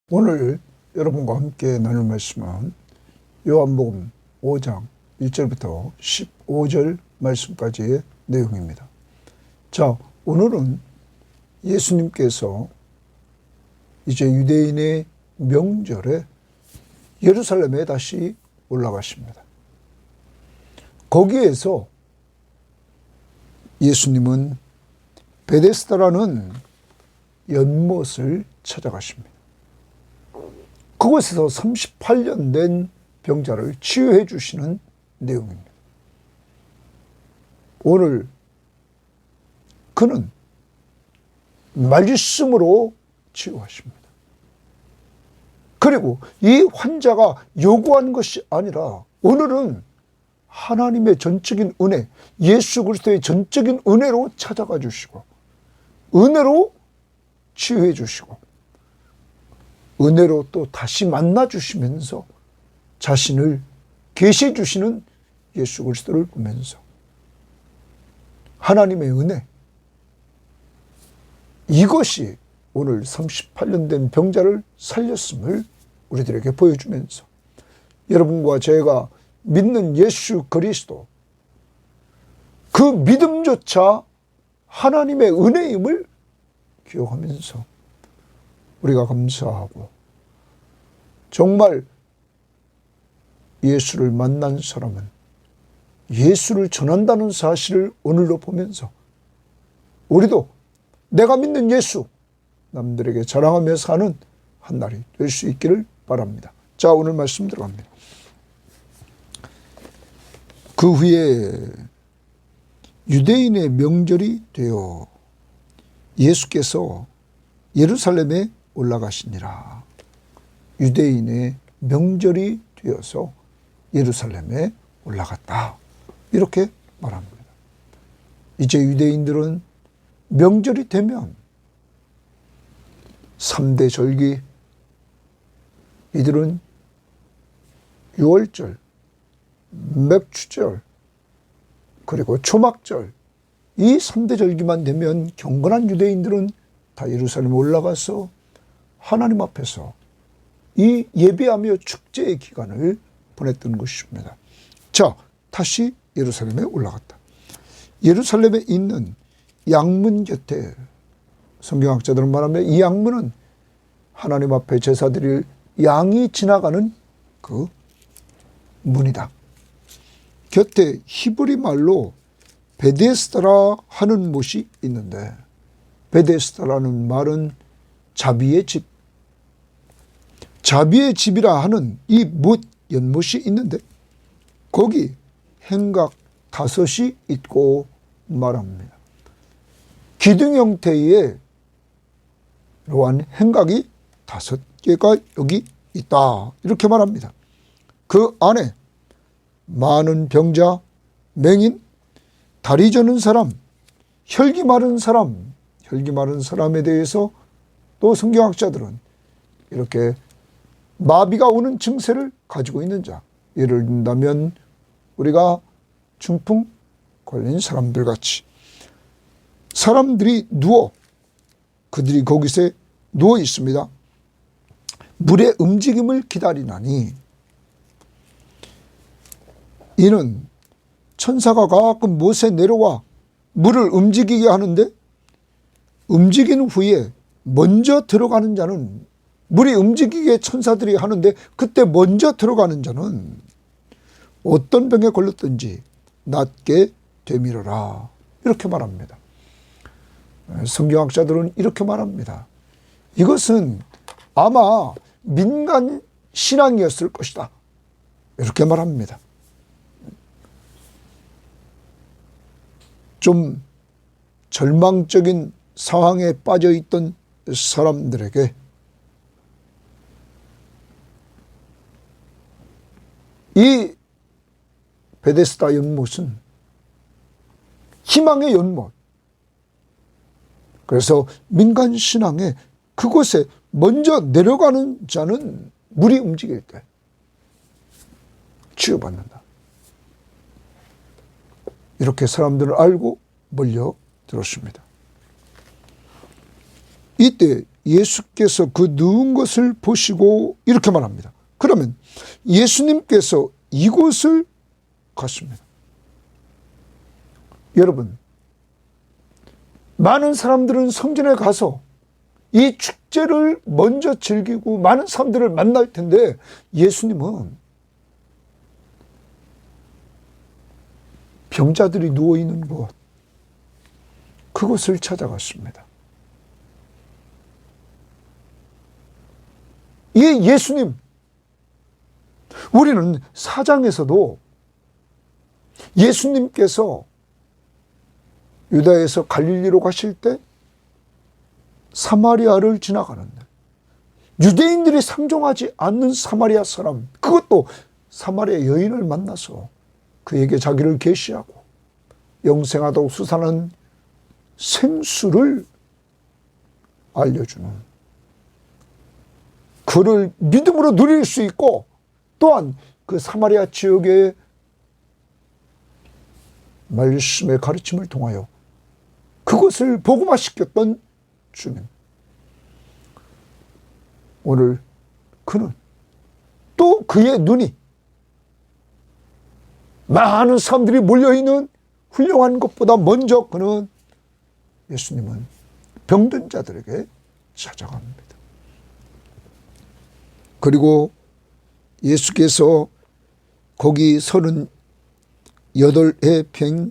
오늘 여러분과 함께 나눌 말씀은 요한복음 5장 1절부터 15절 말씀까지의 내용입니다. 자, 오늘은 예수님께서 이제 유대인의 명절에 예루살렘에 다시 올라가십니다. 거기에서 예수님은 베데스다라는 연못을 찾아가십니다. 그곳에서 38년 된 병자를 치유해 주시는 내용입니다. 오늘 그는 말씀으로 치유하십니다. 그리고 이 환자가 요구한 것이 아니라 오늘은 하나님의 전적인 은혜, 예수 그리스도의 전적인 은혜로 찾아가 주시고 은혜로 치유해 주시고 은혜로 또 다시 만나 주시면서 자신을 계시해 주시는 예수 그리스도를 보면서 하나님의 은혜, 이것이 오늘 38년 된 병자를 살렸음을 우리들에게 보여주면서 여러분과 제가 믿는 예수 그리스도, 그 믿음조차 하나님의 은혜임을 기억하면서 우리가 감사하고 정말 예수를 만난 사람은 예수를 전한다는 사실을 오늘로 보면서 우리도 내가 믿는 예수 남들에게 자랑하며 사는 한 날이 될 수 있기를 바랍니다. 자, 오늘 말씀 들어갑니다. 그 후에 유대인의 명절이 되어 예수께서 예루살렘에 올라가시니라. 유대인의 명절이 되어서 예루살렘에 올라갔다. 이렇게 말합니다. 이제 유대인들은 명절이 되면 3대 절기, 이들은 유월절, 맥주절, 그리고 초막절, 이 3대 절기만 되면 경건한 유대인들은 다 예루살렘에 올라가서 하나님 앞에서 이 예배하며 축제의 기간을 보냈던 것입니다. 자, 다시 예루살렘에 올라갔다. 예루살렘에 있는 양문 곁에 성경학자들은 말하면 이 양문은 하나님 앞에 제사 드릴 양이 지나가는 그 문이다. 곁에 히브리 말로 베데스다라 하는 못이 있는데, 베데스다라는 말은 자비의 집, 자비의 집이라 하는 이 못, 연못이 있는데 거기 행각 5이 있고 말합니다. 기둥 형태의 이러한 행각이 5개가 여기 있다. 이렇게 말합니다. 그 안에 많은 병자, 맹인, 다리 저는 사람, 혈기 마른 사람, 혈기 마른 사람에 대해서 또 성경학자들은 이렇게 마비가 오는 증세를 가지고 있는 자, 예를 든다면 우리가 중풍 걸린 사람들 같이 사람들이 그들이 거기서 누워 있습니다. 물의 움직임을 기다리나니 이는 천사가 가끔 못에 내려와 물을 움직이게 하는데 움직인 후에 먼저 들어가는 자는, 물이 움직이게 천사들이 하는데 그때 먼저 들어가는 자는 어떤 병에 걸렸든지 낫게 되밀어라. 이렇게 말합니다. 성경학자들은 이렇게 말합니다. 이것은 아마 민간 신앙이었을 것이다. 이렇게 말합니다. 좀 절망적인 상황에 빠져 있던 사람들에게 이 베데스다 연못은 희망의 연못. 그래서 민간 신앙에 그곳에 먼저 내려가는 자는 물이 움직일 때 치유받는다. 이렇게 사람들을 알고 몰려들었습니다. 이때 예수께서 그 누운 것을 보시고 이렇게 말합니다. 그러면 예수님께서 이곳을 갔습니다. 여러분, 많은 사람들은 성전에 가서 이 축제를 먼저 즐기고 많은 사람들을 만날 텐데 예수님은 병자들이 누워있는 곳, 그곳을 찾아갔습니다. 이 예수님, 우리는 사장에서도 예수님께서 유다에서 갈릴리로 가실 때 사마리아를 지나가는데 유대인들이 상종하지 않는 사마리아 사람, 그것도 사마리아 여인을 만나서 그에게 자기를 계시하고 영생하다고 수산한 생수를 알려주는, 그를 믿음으로 누릴 수 있고 또한 그 사마리아 지역의 말씀의 가르침을 통하여 그것을 복음화시켰던 주님, 오늘 그는 또 그의 눈이 많은 사람들이 몰려있는 훌륭한 것보다 먼저 그는, 예수님은 병든 자들에게 찾아갑니다. 그리고 예수께서 거기 38의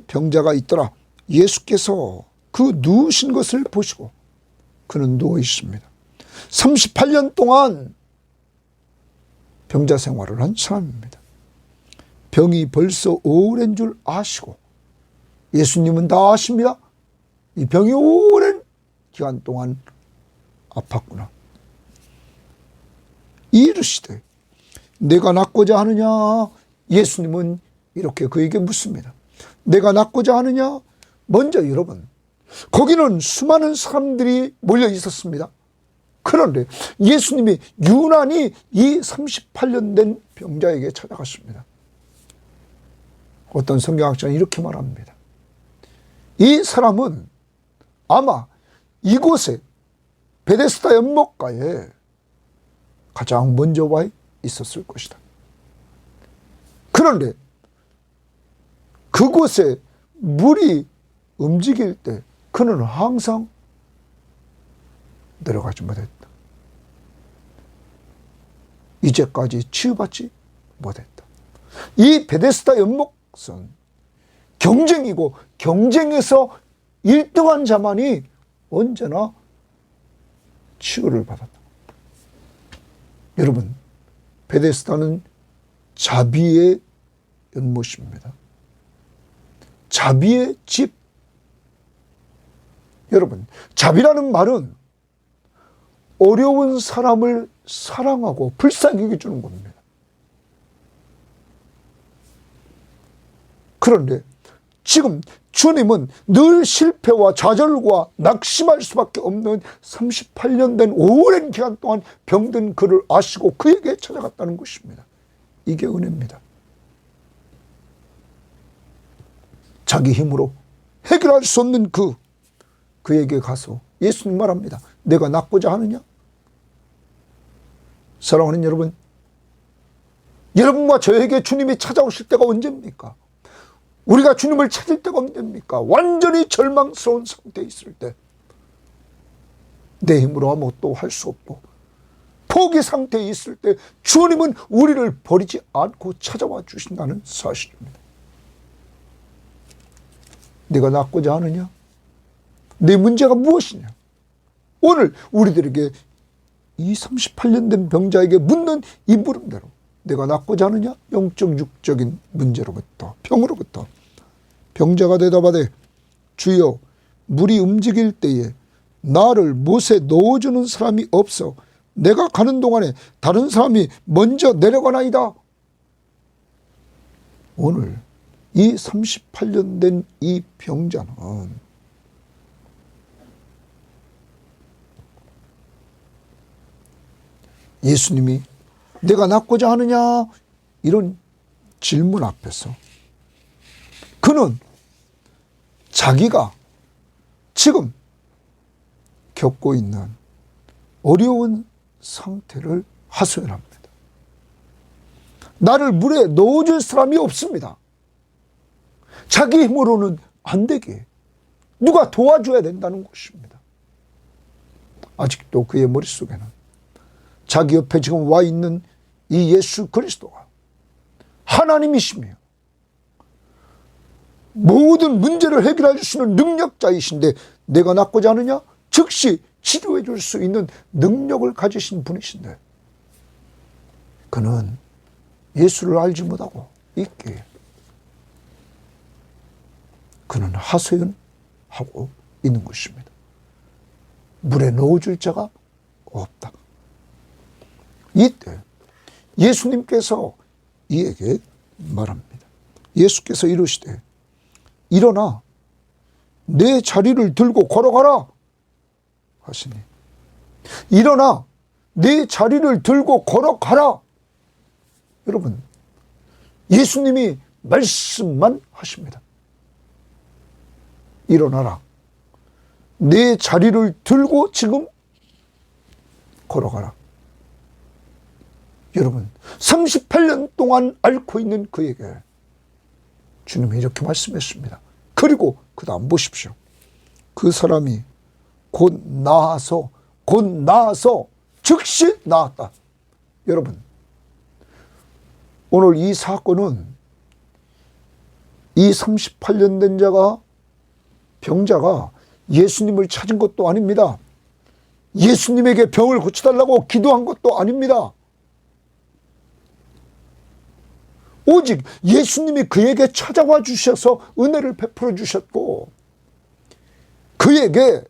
병자가 있더라. 예수께서 그 누우신 것을 보시고 그는 누워 있습니다. 38년 동안 병자 생활을 한 사람입니다. 병이 벌써 오랜 줄 아시고, 예수님은 다 아십니다. 이 병이 오랜 기간 동안 아팠구나. 이르시되 내가 낫고자 하느냐? 예수님은 이렇게 그에게 묻습니다. 내가 낫고자 하느냐? 먼저 여러분, 거기는 수많은 사람들이 몰려 있었습니다. 그런데 예수님이 유난히 이 38년 된 병자에게 찾아갔습니다. 어떤 성경학자는 이렇게 말합니다. 이 사람은 아마 이곳에 베데스다 연못가에 가장 먼저 와 있었을 것이다. 그런데 그곳에 물이 움직일 때 그는 항상 내려가지 못했다. 이제까지 치유받지 못했다. 이 베데스다 연못은 경쟁이고 경쟁에서 1등한 자만이 언제나 치유를 받았다. 여러분, 베데스다는 자비의 연못입니다. 자비의 집. 여러분, 자비라는 말은 어려운 사람을 사랑하고 불쌍히 여겨주는 겁니다. 그런데 지금 주님은 늘 실패와 좌절과 낙심할 수밖에 없는 38년 된 오랜 기간 동안 병든 그를 아시고 그에게 찾아갔다는 것입니다. 이게 은혜입니다. 자기 힘으로 해결할 수 없는 그에게 가서 예수님 말합니다. 내가 낫고자 하느냐? 사랑하는 여러분, 여러분과 저에게 주님이 찾아오실 때가 언제입니까? 우리가 주님을 찾을 때가 언제입니까? 완전히 절망스러운 상태에 있을 때, 내 힘으로 아무것도 할 수 없고 포기 상태에 있을 때 주님은 우리를 버리지 않고 찾아와 주신다는 사실입니다. 네가 낫고자 하느냐? 내 문제가 무엇이냐? 오늘 우리들에게 이 38년 된 병자에게 묻는 이 물음대로 내가 낫고자 하느냐? 영적 육적인 문제로부터, 병으로부터. 병자가 대답하되 주여, 물이 움직일 때에 나를 못에 넣어주는 사람이 없어 내가 가는 동안에 다른 사람이 먼저 내려가나이다. 오늘 이 38년 된 이 병자는 예수님이 내가 낫고자 하느냐? 이런 질문 앞에서 그는 자기가 지금 겪고 있는 어려운 상태를 하소연합니다. 나를 물에 넣어줄 사람이 없습니다. 자기 힘으로는 안 되게 누가 도와줘야 된다는 것입니다. 아직도 그의 머릿속에는 자기 옆에 지금 와 있는 이 예수 그리스도가 하나님이시며 모든 문제를 해결해 주시는 능력자이신데 내가 낫고자 하느냐? 즉시 치료해 줄 수 있는 능력을 가지신 분이신데 그는 예수를 알지 못하고 있기에 그는 하소연하고 있는 것입니다. 물에 넣어줄 자가 없다. 이때 예수님께서 이에게 말합니다. 예수께서 이르시되 일어나 내 자리를 들고 걸어가라 하시니 일어나 내 자리를 들고 걸어가라. 여러분, 예수님이 말씀만 하십니다. 일어나라. 내 자리를 들고 지금 걸어가라. 여러분, 38년 동안 앓고 있는 그에게 주님이 이렇게 말씀했습니다. 그리고 그 다음 보십시오. 그 사람이 곧 나아서 즉시 나았다. 여러분, 오늘 이 사건은 이 38년 된 자가 병자가 예수님을 찾은 것도 아닙니다. 예수님에게 병을 고쳐달라고 기도한 것도 아닙니다. 오직 예수님이 그에게 찾아와 주셔서 은혜를 베풀어 주셨고 그에게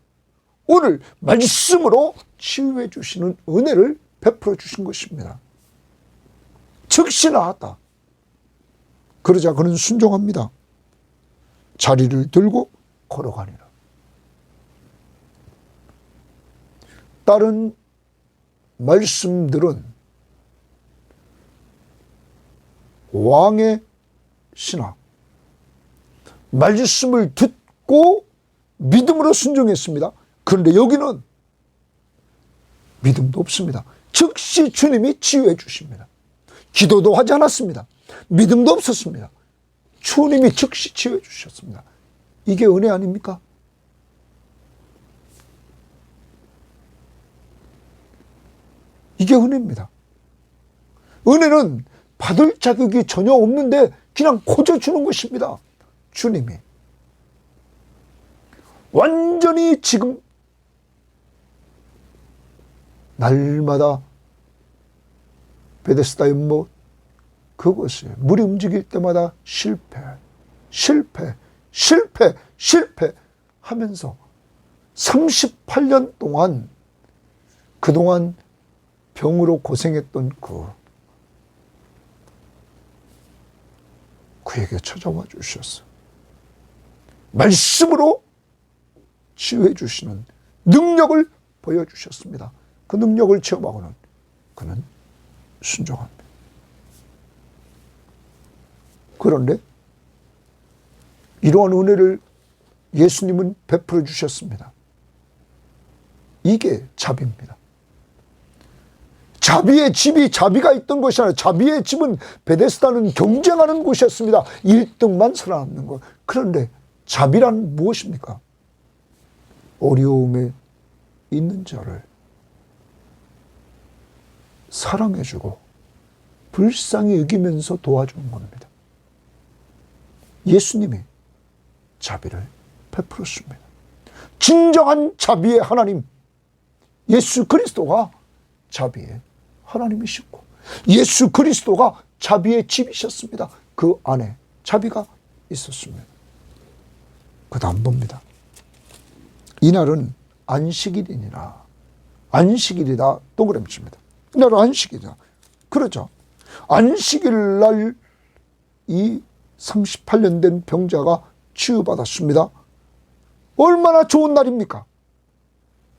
오늘 말씀으로 치유해 주시는 은혜를 베풀어 주신 것입니다. 즉시 나았다. 그러자 그는 순종합니다. 자리를 들고 걸어가니라. 다른 말씀들은 왕의 신하, 말씀을 듣고 믿음으로 순종했습니다. 그런데 여기는 믿음도 없습니다. 즉시 주님이 치유해 주십니다. 기도도 하지 않았습니다. 믿음도 없었습니다. 주님이 즉시 치유해 주셨습니다. 이게 은혜 아닙니까? 이게 은혜입니다. 은혜는 받을 자격이 전혀 없는데 그냥 고져주는 것입니다. 주님이 완전히 지금 날마다 베데스다 연못 그것이 물이 움직일 때마다 실패 하면서 38년 동안 그동안 병으로 고생했던 그에게 찾아와 주셨어요. 말씀으로 치유해 주시는 능력을 보여주셨습니다. 그 능력을 체험하고는 그는 순종합니다. 그런데 이러한 은혜를 예수님은 베풀어 주셨습니다. 이게 자비입니다. 자비의 집이 자비가 있던 것이 아니라 자비의 집은 베데스다는 경쟁하는 곳이었습니다. 1등만 살아남는 것. 그런데 자비란 무엇입니까? 어려움에 있는 자를 사랑해주고 불쌍히 여기면서 도와주는 겁니다. 예수님이 자비를 베풀었습니다. 진정한 자비의 하나님 예수 그리스도가 자비의 하나님이시고 예수 그리스도가 자비의 집이셨습니다. 그 안에 자비가 있었습니다. 그 다음 봅니다. 이날은 안식일이니라. 안식일이다 동그라미칩니다. 이날은 안식일이다. 그러죠. 안식일 날 이 38년 된 병자가 치유받았습니다. 얼마나 좋은 날입니까?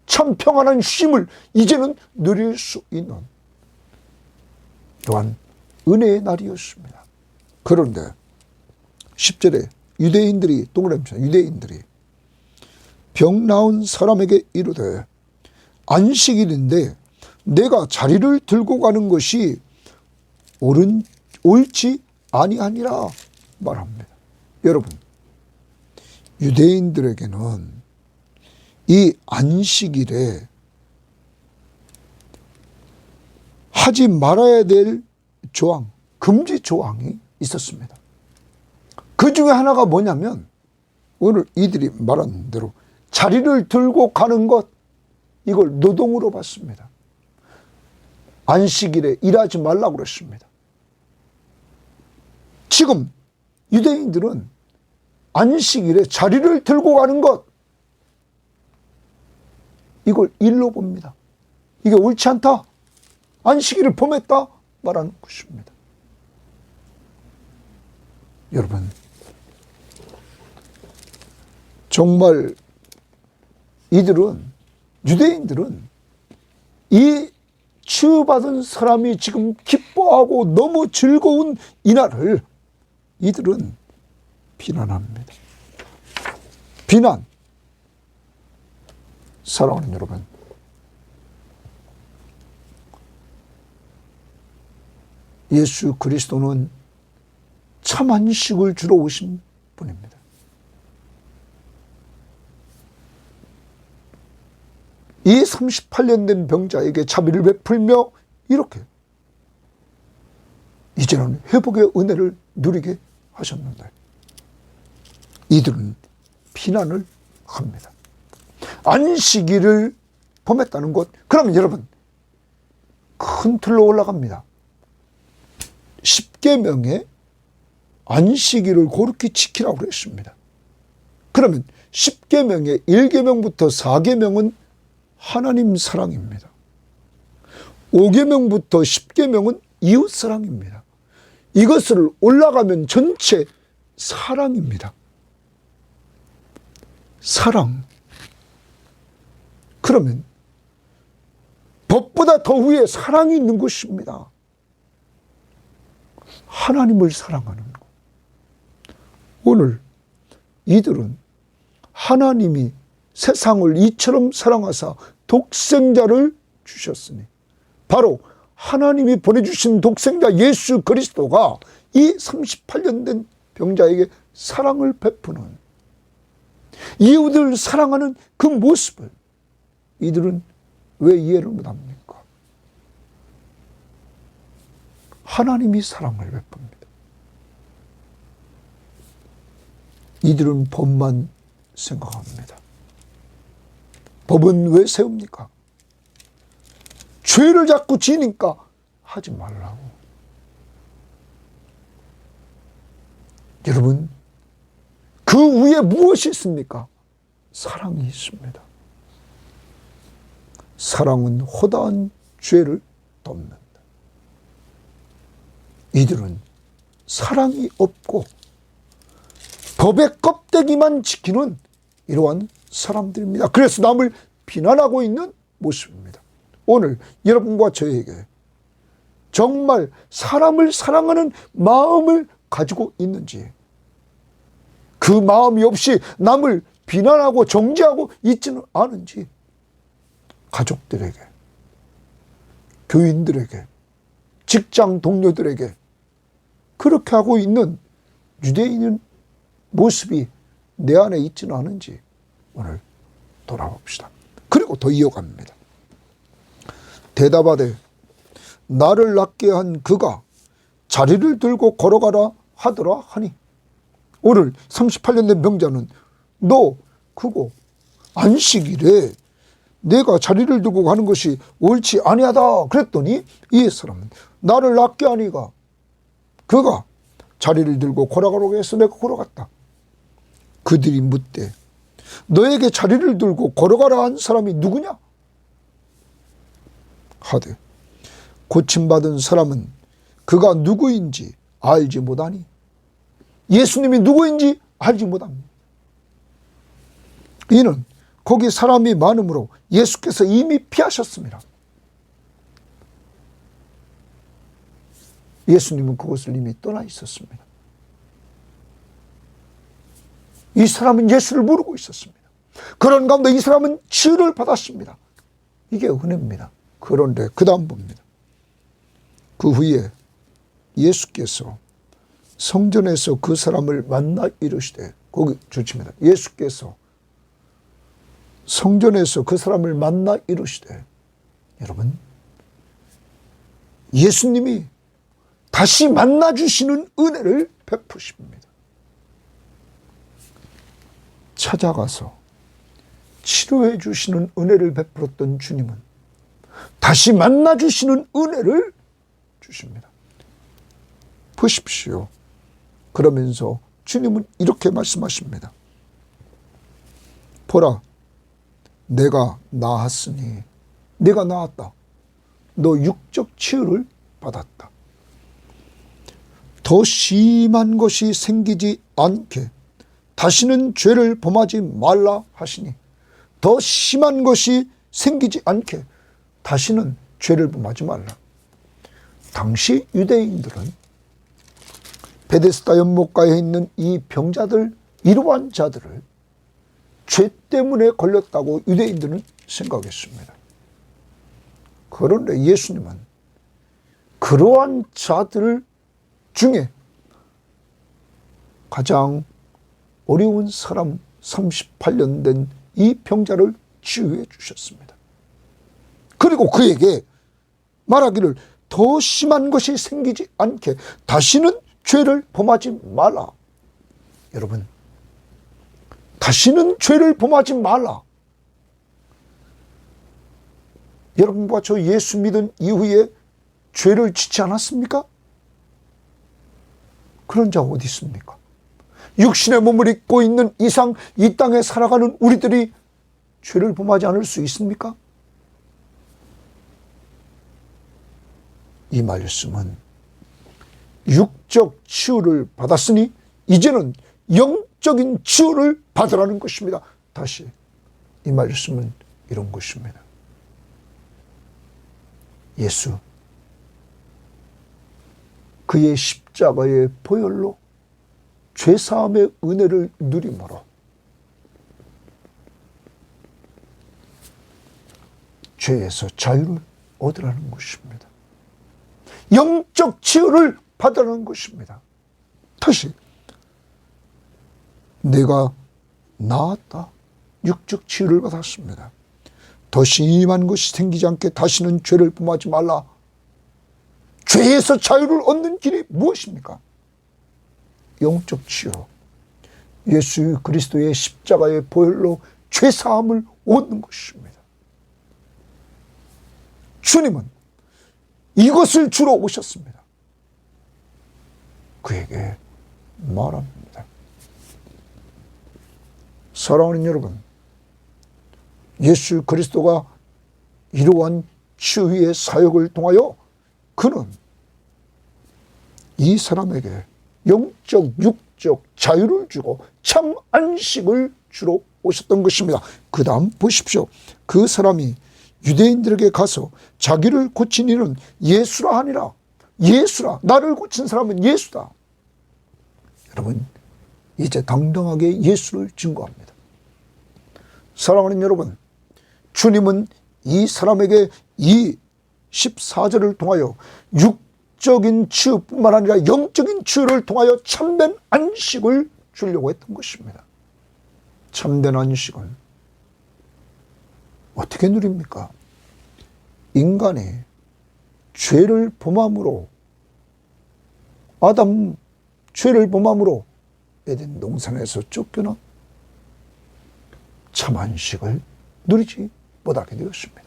참 평안한 쉼을 이제는 누릴 수 있는 또한 은혜의 날이었습니다. 그런데 10절에 유대인들이 동그라미입니다. 유대인들이 병 나은 사람에게 이르되 안식일인데 내가 자리를 들고 가는 것이 옳지 아니하니라 말합니다. 여러분, 유대인들에게는 이 안식일에 하지 말아야 될 조항, 금지 조항이 있었습니다. 그 중에 하나가 뭐냐면 오늘 이들이 말한 대로 자리를 들고 가는 것, 이걸 노동으로 봤습니다. 안식일에 일하지 말라고 그랬습니다. 지금 유대인들은 안식일에 자리를 들고 가는 것, 이걸 일로 봅니다. 이게 옳지 않다, 안식일을 범했다 말하는 것입니다. 여러분, 정말 유대인들은 이 치유받은 사람이 지금 기뻐하고 너무 즐거운 이날을 이들은 비난합니다. 비난. 사랑하는 여러분, 예수 그리스도는 참 안식을 주러 오신 분입니다. 이 38년 된 병자에게 자비를 베풀며 이렇게 이제는 회복의 은혜를 누리게 하셨는데 이들은 비난을 합니다. 안식일을 범했다는 것, 그러면 여러분 큰 틀로 올라갑니다. 10계명에 안식일을 고르게 지키라고 그랬습니다. 그러면 10계명의 1계명부터 4계명은 하나님 사랑입니다. 5계명부터 10계명은 이웃 사랑입니다. 이것을 올라가면 전체 사랑입니다. 사랑. 그러면 법보다 더 위에 사랑이 있는 것입니다. 하나님을 사랑하는 것. 오늘 이들은 하나님이 세상을 이처럼 사랑하사 독생자를 주셨으니 바로 하나님이 보내주신 독생자 예수 그리스도가 이 38년 된 병자에게 사랑을 베푸는, 이웃을 사랑하는 그 모습을 이들은 왜 이해를 못합니까? 하나님이 사랑을 베풉니다. 이들은 법만 생각합니다. 법은 왜 세웁니까? 죄를 자꾸 지니까 하지 말라고. 여러분, 그 위에 무엇이 있습니까? 사랑이 있습니다. 사랑은 허다한 죄를 덮는다. 이들은 사랑이 없고 법의 껍데기만 지키는 이러한 사람들입니다. 그래서 남을 비난하고 있는 모습입니다. 오늘 여러분과 저에게 정말 사람을 사랑하는 마음을 가지고 있는지, 그 마음이 없이 남을 비난하고 정죄하고 있지는 않은지, 가족들에게, 교인들에게, 직장 동료들에게 그렇게 하고 있는 유대인의 모습이 내 안에 있지는 않은지 오늘 돌아봅시다. 그리고 더 이어갑니다. 대답하되 나를 낫게 한 그가 자리를 들고 걸어가라 하더라 하니, 오늘 38년 된 병자는 너 그거 안식일에 내가 자리를 들고 가는 것이 옳지 아니하다 그랬더니 이 사람은 나를 낫게 하니가 그가 자리를 들고 걸어가라고 해서 내가 걸어갔다. 그들이 묻되 너에게 자리를 들고 걸어가라 한 사람이 누구냐? 하되 고침받은 사람은 그가 누구인지 알지 못하니, 예수님이 누구인지 알지 못합니다. 이는 거기 사람이 많으므로 예수께서 이미 피하셨습니다. 예수님은 그곳을 이미 떠나 있었습니다. 이 사람은 예수를 모르고 있었습니다. 그런 가운데 이 사람은 치유를 받았습니다. 이게 은혜입니다. 그런데 그 다음 봅니다. 그 후에 예수께서 성전에서 그 사람을 만나 이르시되, 거기 주칩니다. 예수께서 성전에서 그 사람을 만나 이르시되, 여러분, 예수님이 다시 만나주시는 은혜를 베푸십니다. 찾아가서 치료해 주시는 은혜를 베풀었던 주님은 다시 만나주시는 은혜를 주십니다. 보십시오. 그러면서 주님은 이렇게 말씀하십니다. 보라, 내가 나았으니, 내가 나았다. 너 육적 치유를 받았다. 더 심한 것이 생기지 않게 다시는 죄를 범하지 말라 하시니, 더 심한 것이 생기지 않게 다시는 죄를 범하지 말라. 당시 유대인들은 베데스다 연못가에 있는 이 병자들, 이러한 자들을 죄 때문에 걸렸다고 유대인들은 생각했습니다. 그런데 예수님은 그러한 자들 중에 가장 어려운 사람 38년 된 이 병자를 치유해 주셨습니다. 그리고 그에게 말하기를 더 심한 것이 생기지 않게 다시는 죄를 범하지 말라. 여러분, 다시는 죄를 범하지 말라. 여러분과 저 예수 믿은 이후에 죄를 짓지 않았습니까? 그런 자가 어디 있습니까? 육신의 몸을 입고 있는 이상 이 땅에 살아가는 우리들이 죄를 범하지 않을 수 있습니까? 이 말씀은 육적 치유를 받았으니 이제는 영적인 치유를 받으라는 것입니다. 다시 이 말씀은 이런 것입니다. 예수, 그의 십자가의 보혈로 죄사함의 은혜를 누림으로 죄에서 자유를 얻으라는 것입니다. 영적 치유를 받으라는 것입니다. 다시 내가 나았다. 육적 치유를 받았습니다. 더 심한 것이 생기지 않게 다시는 죄를 범하지 말라. 죄에서 자유를 얻는 길이 무엇입니까? 영적 치유. 예수 그리스도의 십자가의 보혈로 죄사함을 얻는 것입니다. 주님은 이것을 주러 오셨습니다. 그에게 말합니다. 사랑하는 여러분, 예수 그리스도가 이러한 치유의 사역을 통하여 그는 이 사람에게 영적, 육적 자유를 주고 참 안식을 주러 오셨던 것입니다. 그 다음 보십시오. 그 사람이 유대인들에게 가서 자기를 고친 이는 예수라 하니라. 예수라. 나를 고친 사람은 예수다. 여러분, 이제 당당하게 예수를 증거합니다. 사랑하는 여러분, 주님은 이 사람에게 이 14절을 통하여 육적인 치유뿐만 아니라 영적인 치유를 통하여 참된 안식을 주려고 했던 것입니다. 참된 안식은 어떻게 누립니까? 인간이 죄를 범함으로, 아담 죄를 범함으로 에덴 동산에서 쫓겨나 참 안식을 누리지 못하게 되었습니다.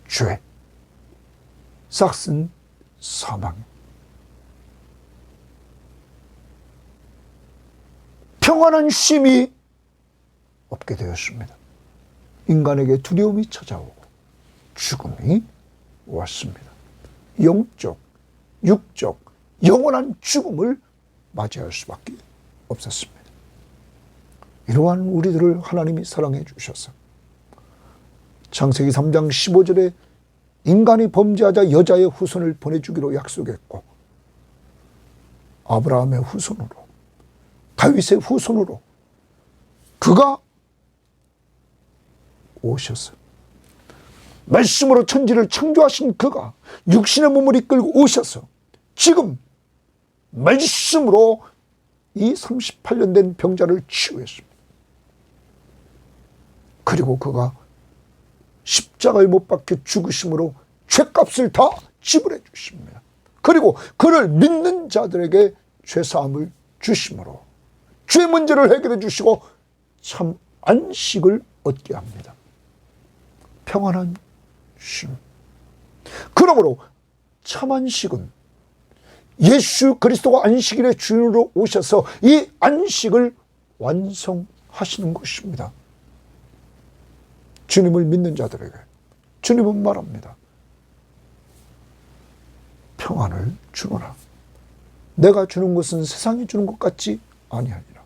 죄, 싹슨 사망, 평안한 쉼이 없게 되었습니다. 인간에게 두려움이 찾아오고 죽음이 왔습니다. 영적, 육적, 영원한 죽음을 맞이할 수밖에 없었습니다. 이러한 우리들을 하나님이 사랑해 주셔서 창세기 3장 15절에 인간이 범죄하자 여자의 후손을 보내주기로 약속했고, 아브라함의 후손으로, 다윗의 후손으로 그가 오셔서 말씀으로 천지를 창조하신 그가 육신의 몸을 이끌고 오셔서 지금 말씀으로 이 38년 된 병자를 치유했습니다. 그리고 그가 십자가에 못 박혀 죽으심으로 죄값을 다 지불해 주십니다. 그리고 그를 믿는 자들에게 죄사함을 주심으로 죄 문제를 해결해 주시고 참 안식을 얻게 합니다. 평안한 쉼. 그러므로 참 안식은 예수 그리스도가 안식일의 주인으로 오셔서 이 안식을 완성하시는 것입니다. 주님을 믿는 자들에게 주님은 말합니다. 평안을 주노라. 내가 주는 것은 세상이 주는 것 같지 아니하니라.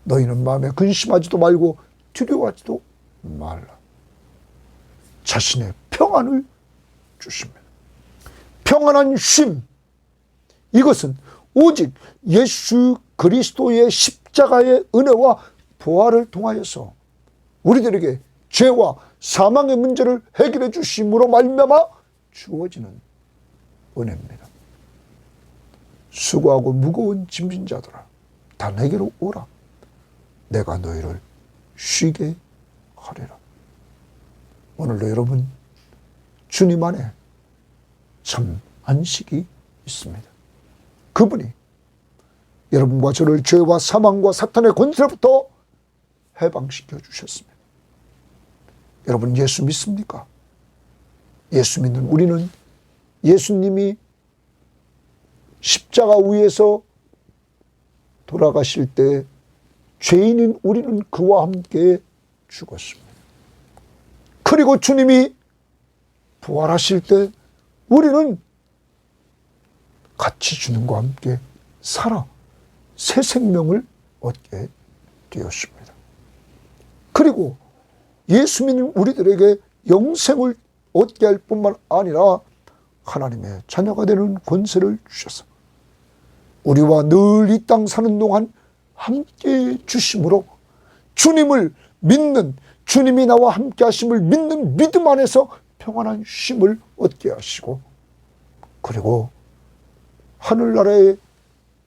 너희는 마음에 근심하지도 말고 두려워하지도 말라. 자신의 평안을 주십니다. 평안한 쉼. 이것은 오직 예수 그리스도의 십자가의 은혜와 부활을 통하여서 우리들에게 죄와 사망의 문제를 해결해 주심으로 말미암아 주어지는 은혜입니다. 수고하고 무거운 짐진 자들아 다 내게로 오라. 내가 너희를 쉬게 하리라. 오늘도 여러분 주님 안에 참 안식이 있습니다. 그분이 여러분과 저를 죄와 사망과 사탄의 권세로부터 해방시켜 주셨습니다. 여러분 예수 믿습니까? 예수 믿는 우리는 예수님이 십자가 위에서 돌아가실 때 죄인인 우리는 그와 함께 죽었습니다. 그리고 주님이 부활하실 때 우리는 같이 주님과 함께 살아 새 생명을 얻게 되었습니다. 그리고 예수 믿는 우리들에게 영생을 얻게 할 뿐만 아니라 하나님의 자녀가 되는 권세를 주셔서 우리와 늘 이 땅 사는 동안 함께 주심으로 주님을 믿는, 주님이 나와 함께 하심을 믿는 믿음 안에서 평안한 쉼을 얻게 하시고, 그리고 하늘나라의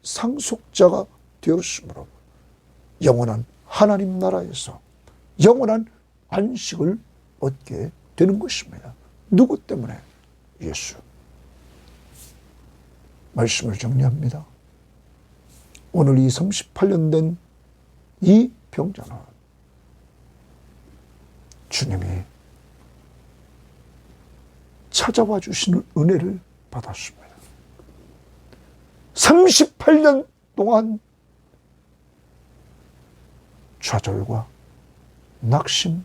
상속자가 되었으므로 영원한 하나님 나라에서 영원한 안식을 얻게 되는 것입니다. 누구 때문에? 예수. 말씀을 정리합니다. 오늘 이 38년 된 이 병자는 주님이 찾아와 주시는 은혜를 받았습니다. 38년 동안 좌절과 낙심,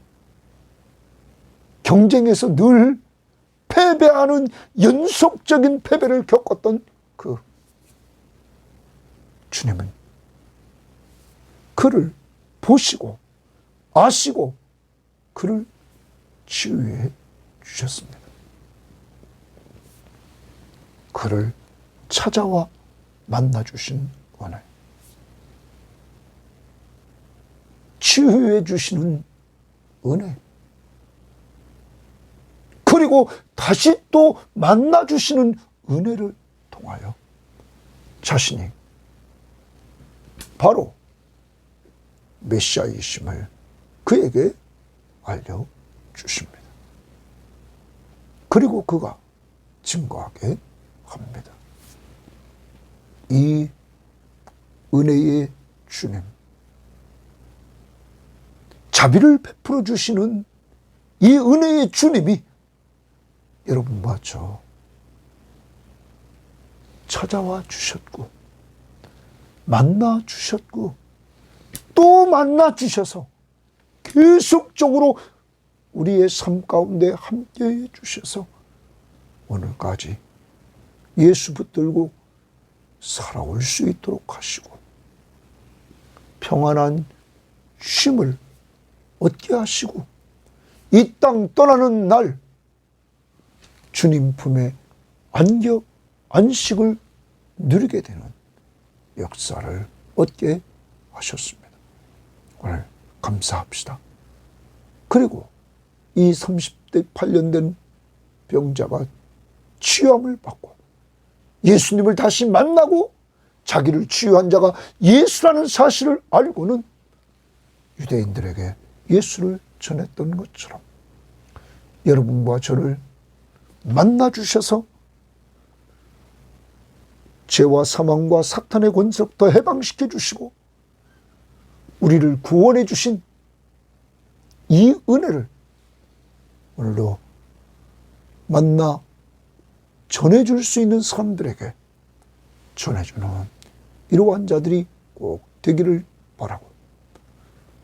경쟁에서 늘 패배하는 연속적인 패배를 겪었던 그 주님은 그를 보시고 아시고 그를 치유해 주셨습니다. 그를 찾아와 만나 주신 은혜, 치유해 주시는 은혜, 그리고 다시 또 만나 주시는 은혜를 통하여 자신이 바로 메시아이심을 그에게 알려주십니다. 그리고 그가 증거하게 합니다. 이 은혜의 주님, 자비를 베풀어 주시는 이 은혜의 주님이 여러분과 저 찾아와 주셨고 만나 주셨고 또 만나 주셔서 계속적으로 우리의 삶 가운데 함께해 주셔서 오늘까지 예수 붙들고 살아올 수 있도록 하시고 평안한 쉼을 얻게 하시고 이 땅 떠나는 날 주님 품에 안식을 누리게 되는 역사를 얻게 하셨습니다. 오늘 감사합시다. 그리고 이 38년 된 병자가 치유함을 받고 예수님을 다시 만나고 자기를 치유한 자가 예수라는 사실을 알고는 유대인들에게 예수를 전했던 것처럼 여러분과 저를 만나주셔서 죄와 사망과 사탄의 권세로부터 해방시켜 주시고 우리를 구원해 주신 이 은혜를 오늘도 만나 전해줄 수 있는 사람들에게 전해주는 이러한 자들이 꼭 되기를 바라고,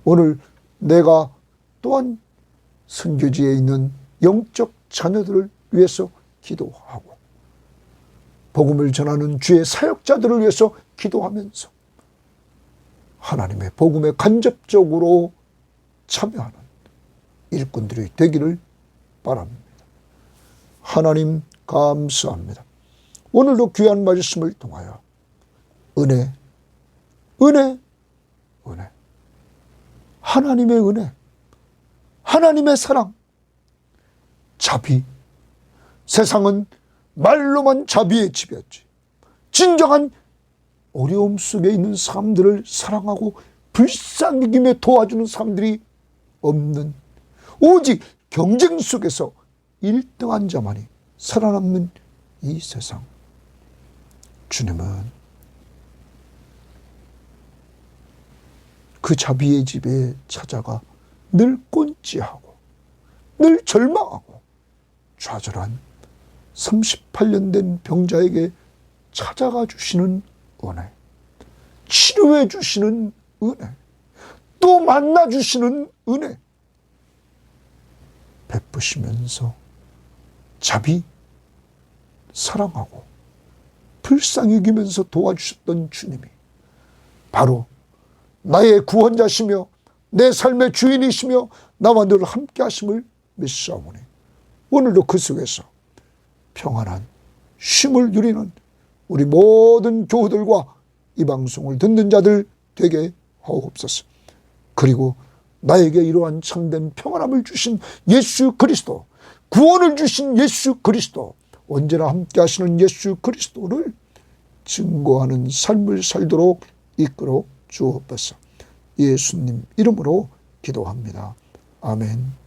오늘 내가 또한 선교지에 있는 영적 자녀들을 위해서 기도하고 복음을 전하는 주의 사역자들을 위해서 기도하면서 하나님의 복음에 간접적으로 참여하는 일꾼들이 되기를 바랍니다. 하나님 감사합니다. 오늘도 귀한 말씀을 통하여 은혜, 은혜, 은혜, 하나님의 은혜, 하나님의 사랑, 자비. 세상은 말로만 자비의 집이었지. 진정한 어려움 속에 있는 사람들을 사랑하고 불쌍히 여기며 도와주는 사람들이 없는, 오직 경쟁 속에서 1등한 자만이 살아남는 이 세상. 주님은 그 자비의 집에 찾아가 늘 꼰찌하고 늘 절망하고 좌절한 38년 된 병자에게 찾아가 주시는 은혜, 치료해 주시는 은혜, 또 만나 주시는 은혜 베푸시면서 자비, 사랑하고 불쌍히 여기면서 도와주셨던 주님이 바로 나의 구원자시며 내 삶의 주인이시며 나와 늘 함께 하심을 믿사오니 오늘도 그 속에서 평안한 쉼을 누리는 우리 모든 교우들과 이 방송을 듣는 자들 되게 하옵소서. 그리고 나에게 이러한 참된 평안함을 주신 예수 그리스도, 구원을 주신 예수 그리스도, 언제나 함께 하시는 예수 그리스도를 증거하는 삶을 살도록 이끌어 주옵소서. 예수님 이름으로 기도합니다. 아멘.